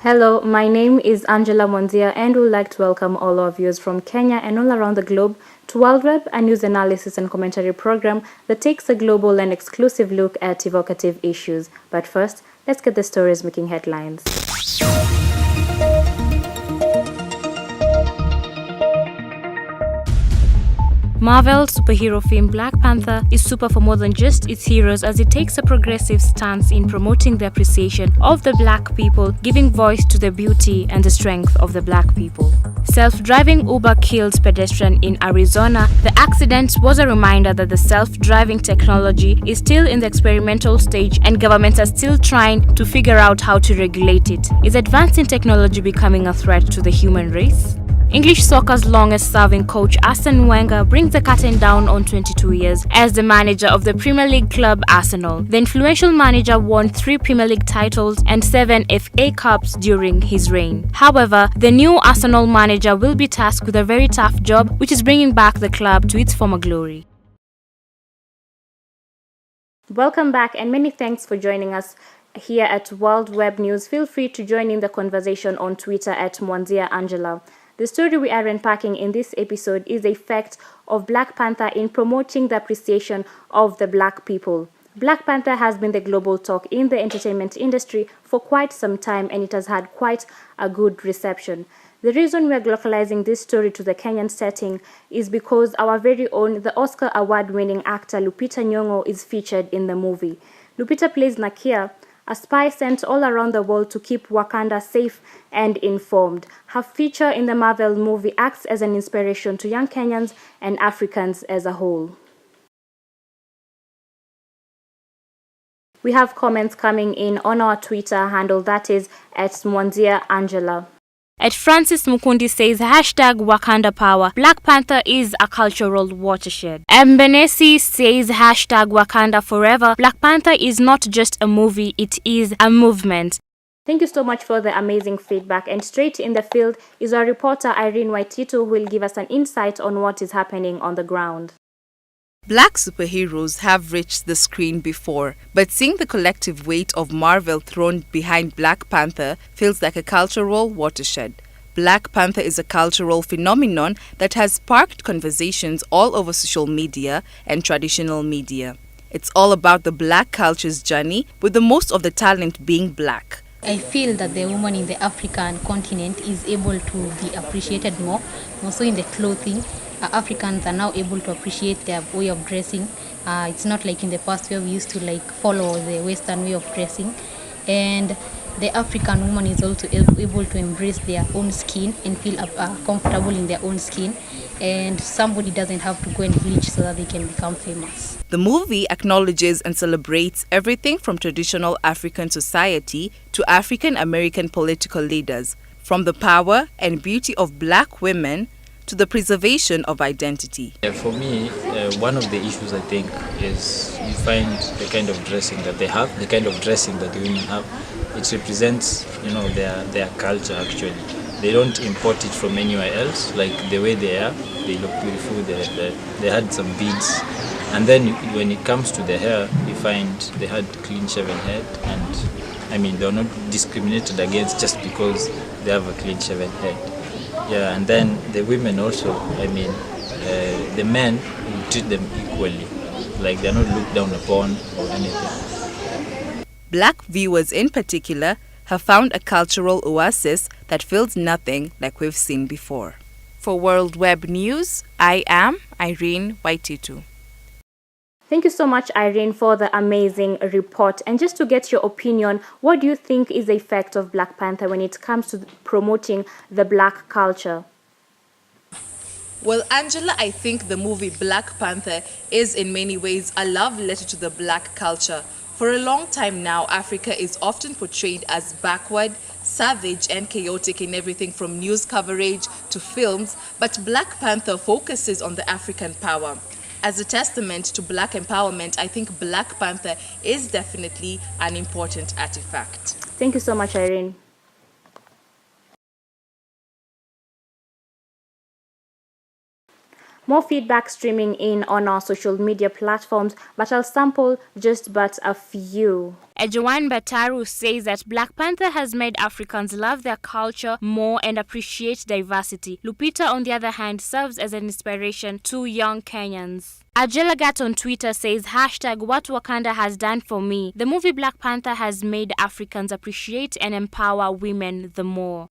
Hello, my name is Angella Mwanzia and would like to welcome all our viewers from Kenya and all around the globe to World Web, a news analysis and commentary program that takes a global and exclusive look at evocative issues. But first, let's get the stories making headlines. Marvel superhero film Black Panther is super for more than just its heroes, as it takes a progressive stance in promoting the appreciation of the black people, giving voice to the beauty and the strength of the black people. Self-driving Uber killed pedestrian in Arizona. The accident was a reminder that the self-driving technology is still in the experimental stage and governments are still trying to figure out how to regulate it. Is advancing technology becoming a threat to the human race? English soccer's longest-serving coach Arsene Wenger brings the curtain down on 22 years as the manager of the Premier League club Arsenal. The influential manager won 3 Premier League titles and 7 FA Cups during his reign. However, the new Arsenal manager will be tasked with a very tough job, which is bringing back the club to its former glory. Welcome back and many thanks for joining us here at World Web News. Feel free to join in the conversation on Twitter at Mwanzia Angela. The story we are unpacking in this episode is the effect of Black Panther in promoting the appreciation of the black people. Black Panther has been the global talk in the entertainment industry for quite some time, and it has had quite a good reception. The reason we are localizing this story to the Kenyan setting is because our very own, the Oscar award-winning actor Lupita Nyong'o is featured in the movie. Lupita plays Nakia, a spy sent all around the world to keep Wakanda safe and informed. Her feature in the Marvel movie acts as an inspiration to young Kenyans and Africans as a whole. We have comments coming in on our Twitter handle, that is at Mwanzia Angela. At Francis Mukundi says, hashtag Wakanda Power. Black Panther is a cultural watershed. Mbenesi says, hashtag Wakanda Forever. Black Panther is not just a movie, it is a movement. Thank you so much for the amazing feedback. And straight in the field is our reporter Irene Waititu, who will give us an insight on what is happening on the ground. Black superheroes have reached the screen before, but seeing the collective weight of Marvel thrown behind Black Panther feels like a cultural watershed. Black Panther is a cultural phenomenon that has sparked conversations all over social media and traditional media. It's all about the black culture's journey, with the most of the talent being black. I feel that the woman in the African continent is able to be appreciated more. Also in the clothing, Africans are now able to appreciate their way of dressing. It's not like in the past where we used to follow the Western way of dressing. And the African woman is also able to embrace their own skin and feel comfortable in their own skin. And somebody doesn't have to go and bleach so that they can become famous. The movie acknowledges and celebrates everything from traditional African society to African American political leaders, from the power and beauty of black women to the preservation of identity. For me, one of the issues I think is you find the kind of dressing that they have, the kind of dressing that the women have, it represents, their culture actually. They don't import it from anywhere else, like the way they are. They look beautiful, they had some beads. And then when it comes to the hair, you find they had clean shaven head, and they're not discriminated against just because they have a clean shaven head. Yeah, and then the women also, the men will treat them equally, like they're not looked down upon or anything. Black viewers in particular have found a cultural oasis that feels nothing like we've seen before. For World Web News, I am Irene Waititu. Thank you so much, Irene, for the amazing report. And just to get your opinion, what do you think is the effect of Black Panther when it comes to promoting the black culture? Well, Angela, I think the movie Black Panther is in many ways a love letter to the black culture. For a long time now, Africa is often portrayed as backward, savage and chaotic in everything from news coverage to films, but Black Panther focuses on the African power. As a testament to black empowerment, I think Black Panther is definitely an important artifact. Thank you so much, Irene. More feedback streaming in on our social media platforms, but I'll sample just but a few. Ejoan Bataru says that Black Panther has made Africans love their culture more and appreciate diversity. Lupita, on the other hand, serves as an inspiration to young Kenyans. Angela on Twitter says, hashtag what Wakanda has done for me. The movie Black Panther has made Africans appreciate and empower women the more.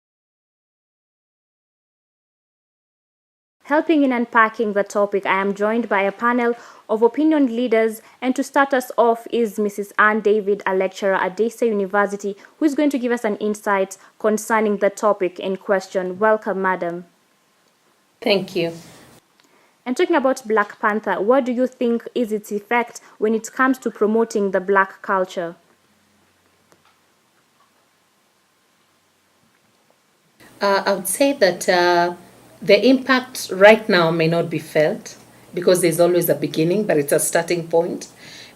Helping in unpacking the topic, I am joined by a panel of opinion leaders, and to start us off is Mrs. Anne David, a lecturer at Daystar University, who is going to give us an insight concerning the topic in question. Welcome, madam. Thank you. And talking about Black Panther, what do you think is its effect when it comes to promoting the black culture? I would say that the impact right now may not be felt because there's always a beginning, but it's a starting point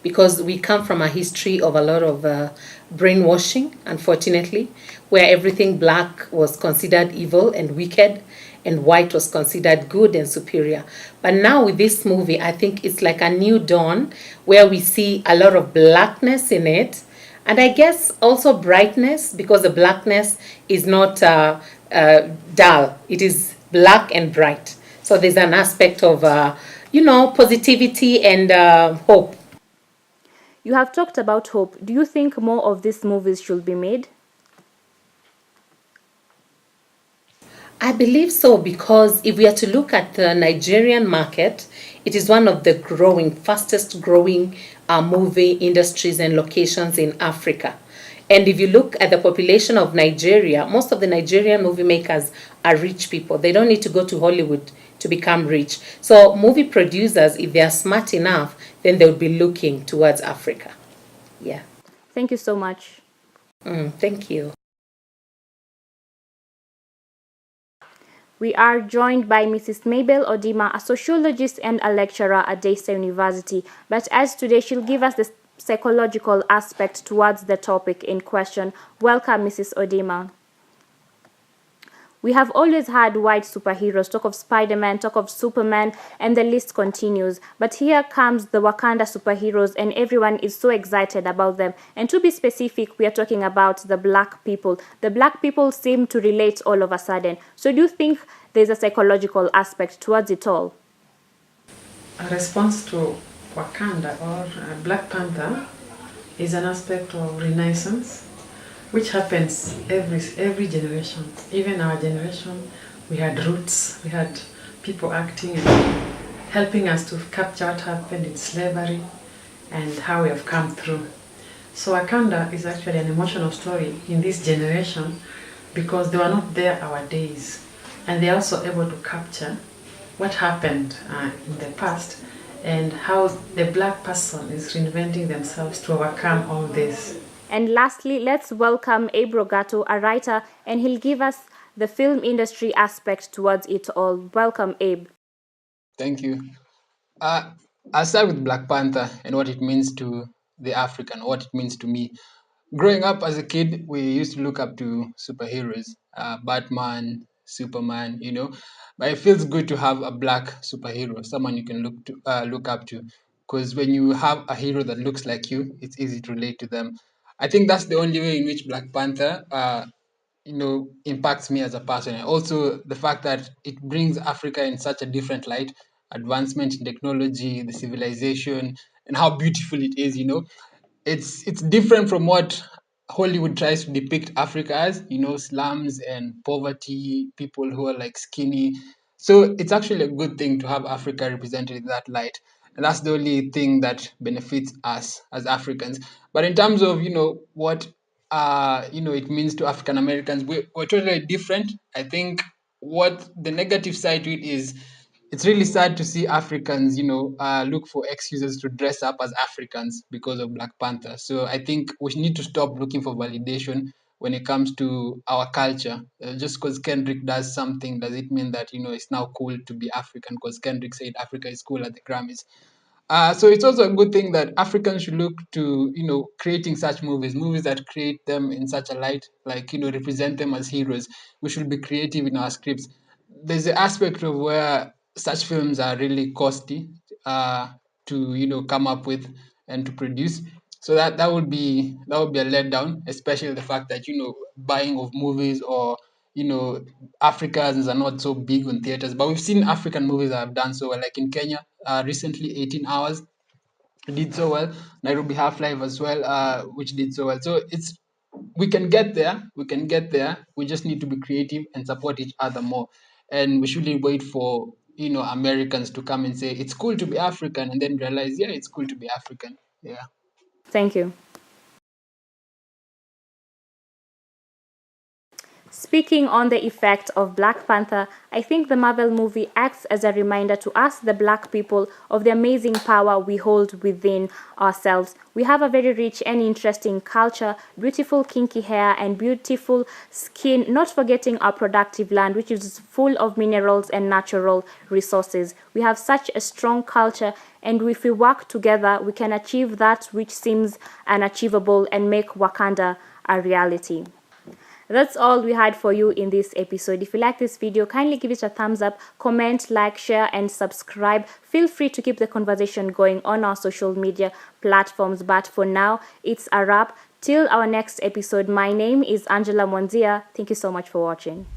because we come from a history of a lot of brainwashing, unfortunately, where everything black was considered evil and wicked and white was considered good and superior. But now with this movie, I think it's like a new dawn where we see a lot of blackness in it. And I guess also brightness because the blackness is not dull. It is black and bright. So there's an aspect of, positivity and hope. You have talked about hope. Do you think more of these movies should be made? I believe so because if we are to look at the Nigerian market, it is one of the fastest growing movie industries and locations in Africa. And if you look at the population of Nigeria, most of the Nigerian movie makers are rich people. They don't need to go to Hollywood to become rich. So movie producers, if they are smart enough, then they'll be looking towards Africa. Yeah. Thank you so much. Thank you. We are joined by Mrs. Mabel Odima, a sociologist and a lecturer at Daystar University. But as today, she'll give us the psychological aspect towards the topic in question. Welcome, Mrs. Odima. We have always had white superheroes, talk of Spider-Man, talk of Superman, and the list continues. But here comes the Wakanda superheroes, and everyone is so excited about them. And to be specific, we are talking about the black people. The black people seem to relate all of a sudden. So do you think there's a psychological aspect towards it all? A response to Wakanda or Black Panther is an aspect of renaissance, which happens every generation. Even our generation, we had roots, we had people acting and helping us to capture what happened in slavery and how we have come through. So Wakanda is actually an emotional story in this generation because they were not there our days. And they're also able to capture what happened in the past and how the black person is reinventing themselves to overcome all this. And lastly, let's welcome Abe Rogato, a writer, and he'll give us the film industry aspect towards it all. Welcome, Abe. Thank you. I'll start with Black Panther and what it means to the African, what it means to me. Growing up as a kid, we used to look up to superheroes, Batman, Superman, But it feels good to have a black superhero, someone you can look up to, because when you have a hero that looks like you, it's easy to relate to them. I think that's the only way in which Black Panther, impacts me as a person. And also the fact that it brings Africa in such a different light, advancement in technology, the civilization, and how beautiful it is. It's different from what Hollywood tries to depict Africa as, slums and poverty, people who are like skinny. So it's actually a good thing to have Africa represented in that light. And that's the only thing that benefits us as Africans. But in terms of, what it means to African Americans, we're totally different. I think what the negative side to it is, it's really sad to see Africans, look for excuses to dress up as Africans because of Black Panther. So I think we need to stop looking for validation when it comes to our culture. Just because Kendrick does something, does it mean that it's now cool to be African? Because Kendrick said Africa is cool at the Grammys. So it's also a good thing that Africans should look to, creating such movies that create them in such a light, like, represent them as heroes. We should be creative in our scripts. There's an aspect of where such films are really costly to come up with and to produce. So that would be a letdown, especially the fact that buying of movies, or Africans are not so big on theaters. But we've seen African movies that have done so well, like in Kenya, recently 18 Hours did so well. Nairobi Half Life as well, which did so well. So we can get there. We can get there. We just need to be creative and support each other more. And we shouldn't wait for Americans to come and say it's cool to be African, and then realize, yeah, it's cool to be African. Yeah. Thank you. Speaking on the effect of Black Panther, I think the Marvel movie acts as a reminder to us, the Black people, of the amazing power we hold within ourselves. We have a very rich and interesting culture, beautiful kinky hair and beautiful skin, not forgetting our productive land, which is full of minerals and natural resources. We have such a strong culture, and if we work together, we can achieve that which seems unachievable and make Wakanda a reality. That's all we had for you in this episode. If you like this video, kindly give it a thumbs up, comment, like, share, and subscribe. Feel free to keep the conversation going on our social media platforms. But for now, it's a wrap. Till our next episode, my name is Angella Mwanzia. Thank you so much for watching.